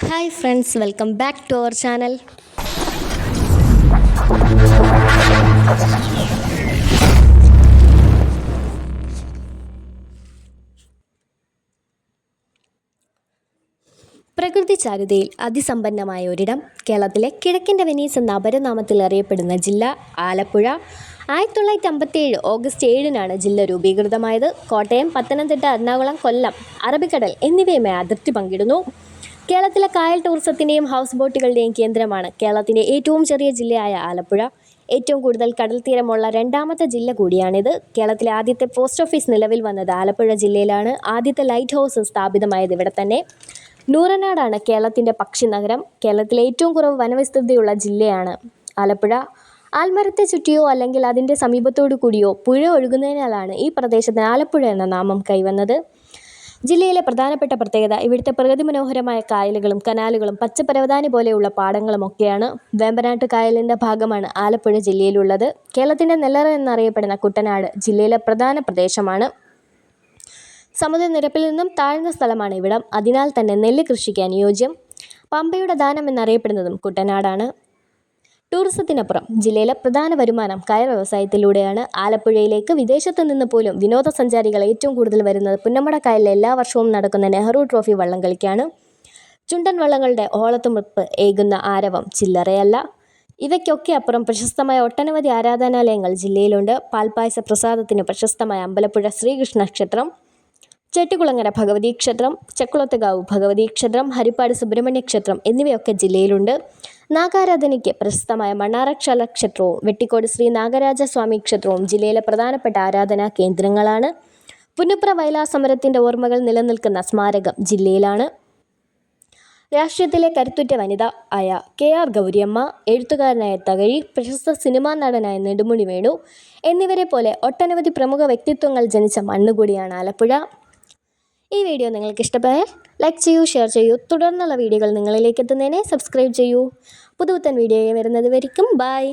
Hi friends, welcome back to our channel. പ്രകൃതി ചാരുതയിൽ അതിസമ്പന്നമായ ഒരിടം, കേരളത്തിലെ കിഴക്കിൻ്റെ വെനീസ് എന്ന അപരനാമത്തിൽ അറിയപ്പെടുന്ന ജില്ല ആലപ്പുഴ. 1957 ഓഗസ്റ്റ് 7-നാണ് ജില്ല രൂപീകൃതമായത്. കോട്ടയം, പത്തനംതിട്ട, എറണാകുളം, കൊല്ലം, അറബിക്കടൽ എന്നിവയുമായി അതിർത്തി പങ്കിടുന്നു. കേരളത്തിലെ കായൽ ടൂറിസത്തിൻ്റെയും ഹൗസ് ബോട്ടുകളുടെയും കേന്ദ്രമാണ് കേരളത്തിൻ്റെ ഏറ്റവും ചെറിയ ജില്ലയായ ആലപ്പുഴ. ഏറ്റവും കൂടുതൽ കടൽ തീരമുള്ള രണ്ടാമത്തെ ജില്ല കൂടിയാണിത്. കേരളത്തിലെ ആദ്യത്തെ പോസ്റ്റ് ഓഫീസ് നിലവിൽ വന്നത് ആലപ്പുഴ ജില്ലയിലാണ്. ആദ്യത്തെ ലൈറ്റ് ഹൗസ് സ്ഥാപിതമായത് ഇവിടെ തന്നെ. നൂറനാടാണ് കേരളത്തിൻ്റെ പക്ഷി നഗരം. കേരളത്തിലെ ഏറ്റവും കുറവ് വനവിസ്തൃതിയുള്ള ജില്ലയാണ് ആലപ്പുഴ. ആൽമരത്തെ ചുറ്റിയോ അല്ലെങ്കിൽ അതിൻ്റെ സമീപത്തോടു കൂടിയോ പുഴ ഒഴുകുന്നതിനാലാണ് ഈ പ്രദേശത്തിന് ആലപ്പുഴ എന്ന നാമം കൈവന്നത്. ജില്ലയിലെ പ്രധാനപ്പെട്ട പ്രത്യേകത ഇവിടുത്തെ പ്രകൃതി മനോഹരമായ കായലുകളും കനാലുകളും പച്ചപ്പരവതാനി പോലെയുള്ള പാടങ്ങളും ഒക്കെയാണ്. വേമ്പനാട്ട് കായലിൻ്റെ ഭാഗമാണ് ആലപ്പുഴ ജില്ലയിലുള്ളത്. കേരളത്തിൻ്റെ നെല്ലറ എന്നറിയപ്പെടുന്ന കുട്ടനാട് ജില്ലയിലെ പ്രധാന പ്രദേശമാണ്. സമുദ്രനിരപ്പിൽ നിന്നും താഴ്ന്ന സ്ഥലമാണ് ഇവിടം. അതിനാൽ തന്നെ നെല്ല് കൃഷിക്ക് അനുയോജ്യം. പമ്പയുടെ ദാനം എന്നറിയപ്പെടുന്നതും കുട്ടനാടാണ്. ടൂറിസത്തിനപ്പുറം ജില്ലയിലെ പ്രധാന വരുമാനം കയർ വ്യവസായത്തിലൂടെയാണ്. ആലപ്പുഴയിലേക്ക് വിദേശത്ത് നിന്ന് പോലും വിനോദസഞ്ചാരികൾ ഏറ്റവും കൂടുതൽ വരുന്നത് പുന്നമട കായലിൽ എല്ലാ വർഷവും നടക്കുന്ന നെഹ്റു ട്രോഫി വള്ളം കളിക്കാണ്. ചുണ്ടൻ വള്ളങ്ങളുടെ ഓളത്തുമുപ്പ് ഏകുന്ന ആരവം ചില്ലറയല്ല. ഇവയ്ക്കൊക്കെ അപ്പുറം പ്രശസ്തമായ ഒട്ടനവധി ആരാധനാലയങ്ങൾ ജില്ലയിലുണ്ട്. പാൽപ്പായസ പ്രസാദത്തിന് പ്രശസ്തമായ അമ്പലപ്പുഴ ശ്രീകൃഷ്ണ ക്ഷേത്രം, ചെട്ടികുളങ്ങര ഭഗവതി ക്ഷേത്രം, ചക്കുളത്തുകാവ് ഭഗവതി ക്ഷേത്രം, ഹരിപ്പാട് സുബ്രഹ്മണ്യ ക്ഷേത്രം എന്നിവയൊക്കെ ജില്ലയിലുണ്ട്. നാഗാരാധനയ്ക്ക് പ്രശസ്തമായ മണ്ണാറശാല ക്ഷേത്രവും വെട്ടിക്കോട് ശ്രീ നാഗരാജസ്വാമി ക്ഷേത്രവും ജില്ലയിലെ പ്രധാനപ്പെട്ട ആരാധനാ കേന്ദ്രങ്ങളാണ്. പുന്നപ്ര വയലാർ സമരത്തിൻ്റെ ഓർമ്മകൾ നിലനിൽക്കുന്ന സ്മാരകം ജില്ലയിലാണ്. രാഷ്ട്രീയത്തിലെ കരുത്തുറ്റ വനിത ആയ KR ഗൗരിയമ്മ, എഴുത്തുകാരനായ തകഴി, പ്രശസ്ത സിനിമാ നടനായ നെടുമുടി വേണു എന്നിവരെ പോലെ ഒട്ടനവധി പ്രമുഖ വ്യക്തിത്വങ്ങൾ ജനിച്ച മണ്ണുകൂടിയാണ് ആലപ്പുഴ. ഈ വീഡിയോ നിങ്ങൾക്ക് ഇഷ്ടമായാൽ ലൈക്ക് ചെയ്യൂ, ഷെയർ ചെയ്യൂ. തുടർന്നുള്ള വീഡിയോകൾ നിങ്ങളിലേക്ക് എത്തുന്നതിനെ സബ്സ്ക്രൈബ് ചെയ്യൂ. പുതുപുത്തൻ വീഡിയോ വരുന്നത് വരയ്ക്കും ബൈ.